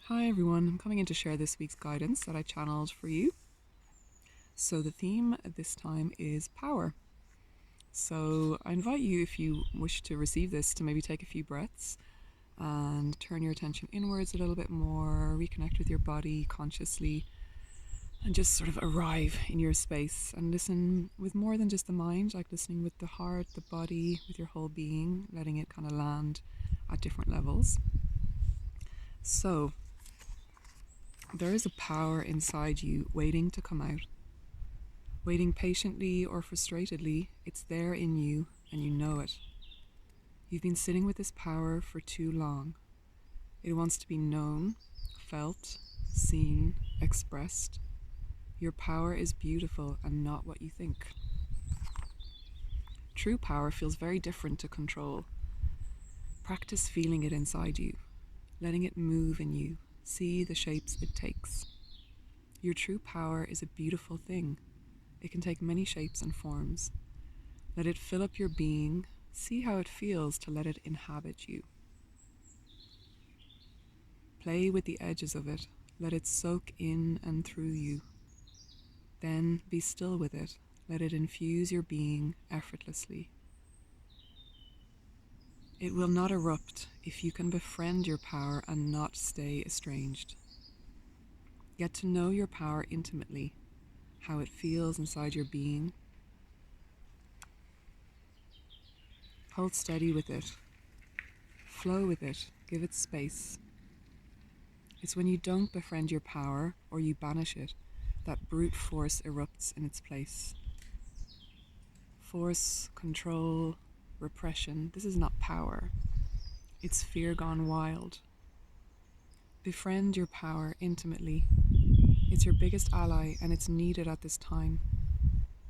Hi everyone, I'm coming in to share this week's guidance that I channeled for you. So the theme this time is power. So I invite you, if you wish to receive this, to maybe take a few breaths and turn your attention inwards a little bit more, reconnect with your body consciously, and just sort of arrive in your space and listen with more than just the mind, like listening with the heart, the body, with your whole being, letting it kind of land at different levels. So there is a power inside you waiting to come out. Waiting patiently or frustratedly, it's there in you and you know it. You've been sitting with this power for too long. It wants to be known, felt, seen, expressed. Your power is beautiful and not what you think. True power feels very different to control. Practice feeling it inside you, letting it move in you. See the shapes it takes. Your true power is a beautiful thing. It can take many shapes and forms. Let it fill up your being. See how it feels to let it inhabit you. Play with the edges of it. Let it soak in and through you. Then be still with it. Let it infuse your being effortlessly. It will not erupt if you can befriend your power and not stay estranged. Get to know your power intimately, how it feels inside your being. Hold steady with it. Flow with it. Give it space. It's when you don't befriend your power or you banish it that brute force erupts in its place. Force, control, repression, this is not power. It's fear gone wild. Befriend your power intimately. It's your biggest ally and it's needed at this time.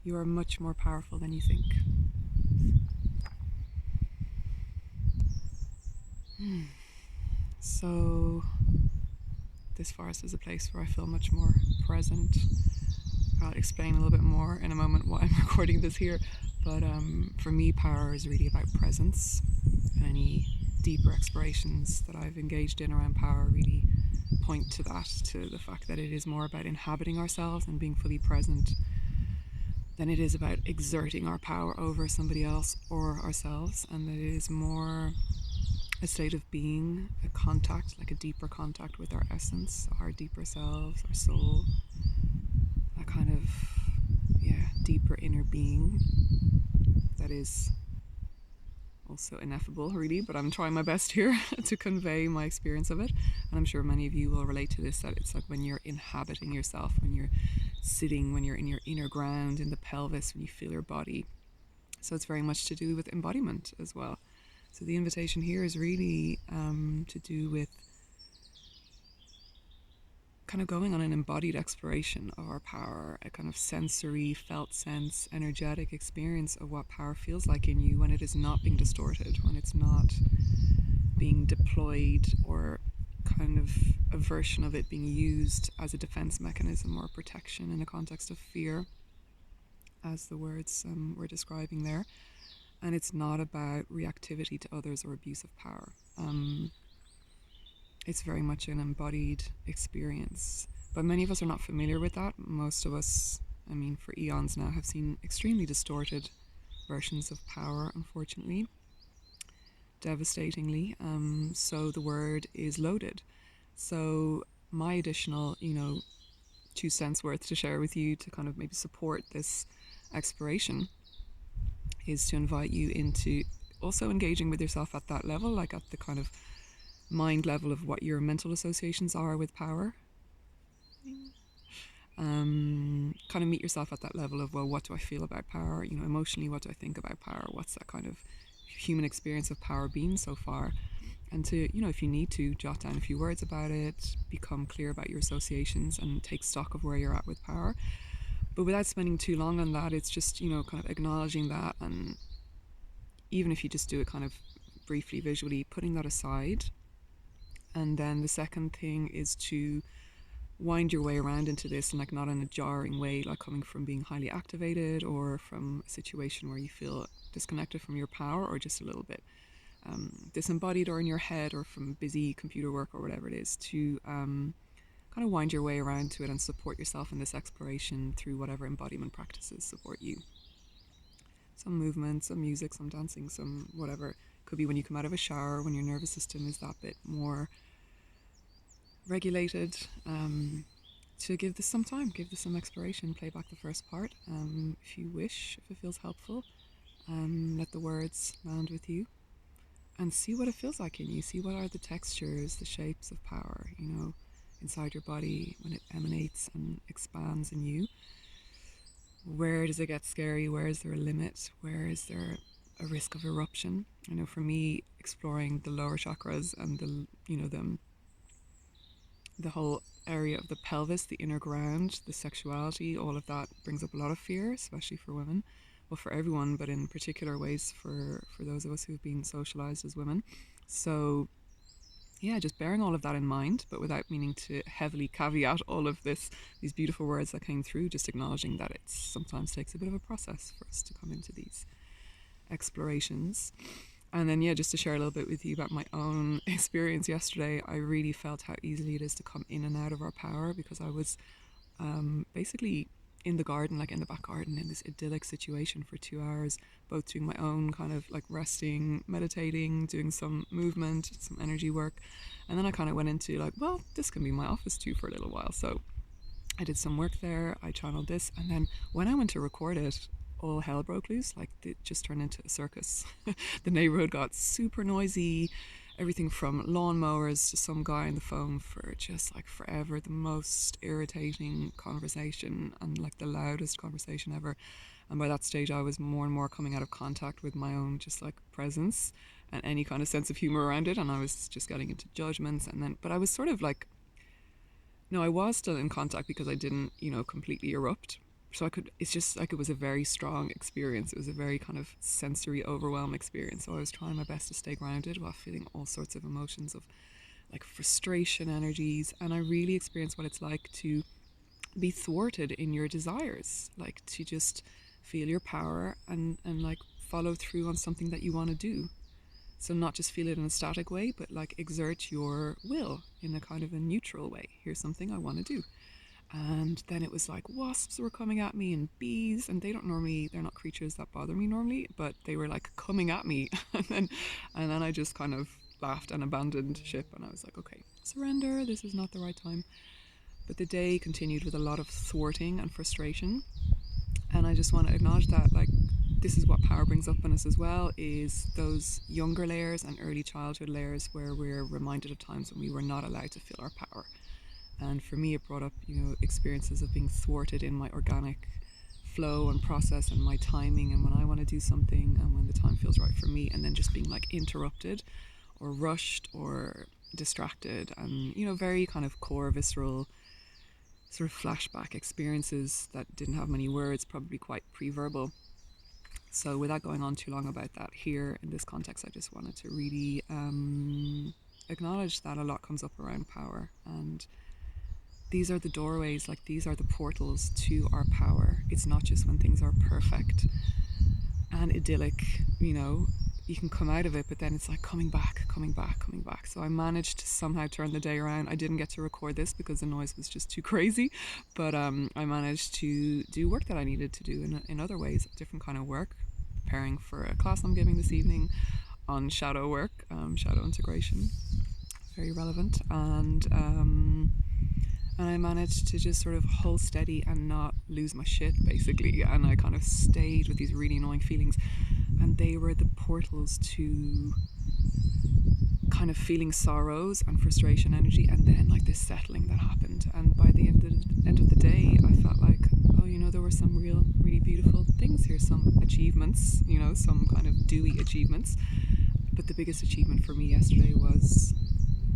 You are much more powerful than you think. So this forest is a place where I feel much more present. I'll explain a little bit more in a moment why I'm recording this here, but for me, power is really about presence. Any deeper explorations that I've engaged in around power really point to that, to the fact that it is more about inhabiting ourselves and being fully present than it is about exerting our power over somebody else or ourselves, and that it is more a state of being, a contact, like a deeper contact with our essence, our deeper selves, our soul, a kind of, deeper inner being that is also ineffable, really, but I'm trying my best here to convey my experience of it. And I'm sure many of you will relate to this, that it's like when you're inhabiting yourself, when you're sitting, when you're in your inner ground, in the pelvis, when you feel your body. So it's very much to do with embodiment as well. So the invitation here is really to do with kind of going on an embodied exploration of our power, a kind of sensory, felt sense, energetic experience of what power feels like in you when it is not being distorted, when it's not being deployed or kind of a version of it being used as a defense mechanism or protection in a context of fear, as the words we're describing there. And it's not about reactivity to others or abuse of power. It's very much an embodied experience. But many of us are not familiar with that. Most of us, for eons now, have seen extremely distorted versions of power, unfortunately, devastatingly. So the word is loaded. So my additional, 2 cents worth to share with you to kind of maybe support this exploration is to invite you into also engaging with yourself at that level, like at the kind of mind level of what your mental associations are with power. Kind of meet yourself at that level of, well, what do I feel about power? Emotionally, what do I think about power? What's that kind of human experience of power been so far? And to, if you need to, jot down a few words about it, become clear about your associations and take stock of where you're at with power. But without spending too long on that, it's just, kind of acknowledging that, and even if you just do it kind of briefly, visually, putting that aside. And then the second thing is to wind your way around into this, and like not in a jarring way, like coming from being highly activated or from a situation where you feel disconnected from your power, or just a little bit. disembodied or in your head or from busy computer work or whatever it is, to kind of wind your way around to it and support yourself in this exploration through whatever embodiment practices support you. Some movement, some music, some dancing, some whatever. Could be when you come out of a shower, when your nervous system is that bit more regulated. To give this some time, give this some exploration, play back the first part if you wish, if it feels helpful. Let the words land with you and see what it feels like in you. See what are the textures, the shapes of power, inside your body when it emanates and expands in you. Where does it get scary? Where is there a limit? Where is there a risk of eruption? I know for me, exploring the lower chakras and the whole area of the pelvis, the inner ground, the sexuality, all of that brings up a lot of fear, especially for women. Well, for everyone, but in particular ways for those of us who've been socialized as women. So yeah, just bearing all of that in mind, but without meaning to heavily caveat all of these beautiful words that came through, just acknowledging that it sometimes takes a bit of a process for us to come into these explorations. And then, yeah, just to share a little bit with you about my own experience yesterday, I really felt how easily it is to come in and out of our power, because I was basically in the garden, like in the back garden, in this idyllic situation for 2 hours, both doing my own kind of like resting, meditating, doing some movement, some energy work. And then I kind of went into like, well, this can be my office too for a little while. So I did some work there, I channeled this, and then when I went to record it, all hell broke loose. Like, it just turned into a circus. The neighborhood got super noisy, everything from lawnmowers to some guy on the phone for just like forever, the most irritating conversation and like the loudest conversation ever. And by that stage I was more and more coming out of contact with my own just like presence and any kind of sense of humor around it, and I was just getting into judgments. And then, but I was sort of like, no, I was still in contact because I didn't, completely erupt. So it's just like, it was a very strong experience. It was a very kind of sensory overwhelm experience. So I was trying my best to stay grounded while feeling all sorts of emotions of like frustration energies. And I really experienced what it's like to be thwarted in your desires, like to just feel your power and like follow through on something that you want to do. So not just feel it in a static way, but like exert your will in a kind of a neutral way. Here's something I want to do. And then it was like wasps were coming at me and bees, and they're not creatures that bother me normally, but they were like coming at me. and then I just kind of laughed and abandoned ship, and I was like, okay, surrender, this is not the right time. But the day continued with a lot of thwarting and frustration. And I just want to acknowledge that, like, this is what power brings up in us as well, is those younger layers and early childhood layers where we're reminded of times when we were not allowed to feel our power. And for me, it brought up, experiences of being thwarted in my organic flow and process and my timing, and when I want to do something and when the time feels right for me, and then just being like interrupted or rushed or distracted, and, very kind of core, visceral, sort of flashback experiences that didn't have many words, probably quite pre-verbal. So without going on too long about that here in this context, I just wanted to really acknowledge that a lot comes up around power, and these are the doorways, like these are the portals to our power. It's not just when things are perfect and idyllic, you can come out of it, but then it's like coming back. So I managed to somehow turn the day around. I didn't get to record this because the noise was just too crazy, but I managed to do work that I needed to do in other ways, different kind of work, preparing for a class I'm giving this evening on shadow work, shadow integration, very relevant. And I managed to just sort of hold steady and not lose my shit, basically. And I kind of stayed with these really annoying feelings. And they were the portals to kind of feeling sorrows and frustration energy, and then like this settling that happened. And by the end of the day, I felt like, oh, there were some really beautiful things here, some achievements, some kind of dewy achievements. But the biggest achievement for me yesterday was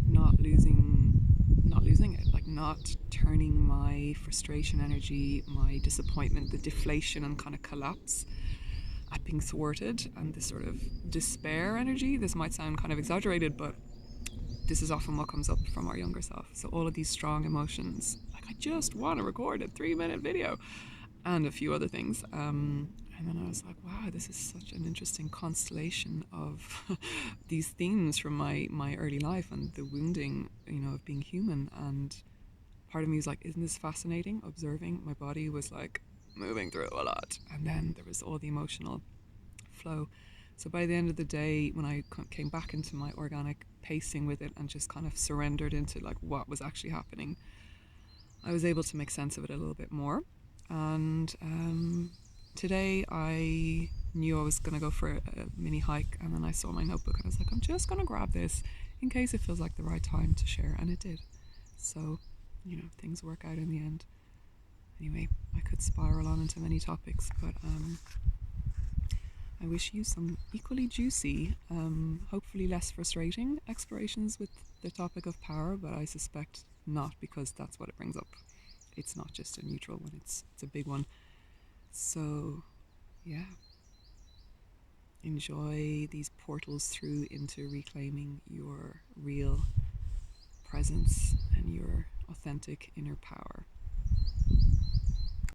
not losing it, like not turning my frustration energy, my disappointment, the deflation and kind of collapse at being thwarted, and this sort of despair energy. This might sound kind of exaggerated, but this is often what comes up from our younger self. So all of these strong emotions, like I just want to record a 3-minute video and a few other things, And then I was like, wow, this is such an interesting constellation of these themes from my early life and the wounding, of being human. And part of me was like, isn't this fascinating? Observing my body was like moving through a lot. And then there was all the emotional flow. So by the end of the day, when I came back into my organic pacing with it and just kind of surrendered into like what was actually happening, I was able to make sense of it a little bit more. And today I knew I was going to go for a mini hike, and then I saw my notebook and I was like, I'm just going to grab this in case it feels like the right time to share, and it did. So, things work out in the end. Anyway, I could spiral on into many topics, but I wish you some equally juicy, hopefully less frustrating explorations with the topic of power, but I suspect not, because that's what it brings up. It's not just a neutral one, it's a big one. So, yeah. Enjoy these portals through into reclaiming your real presence and your authentic inner power.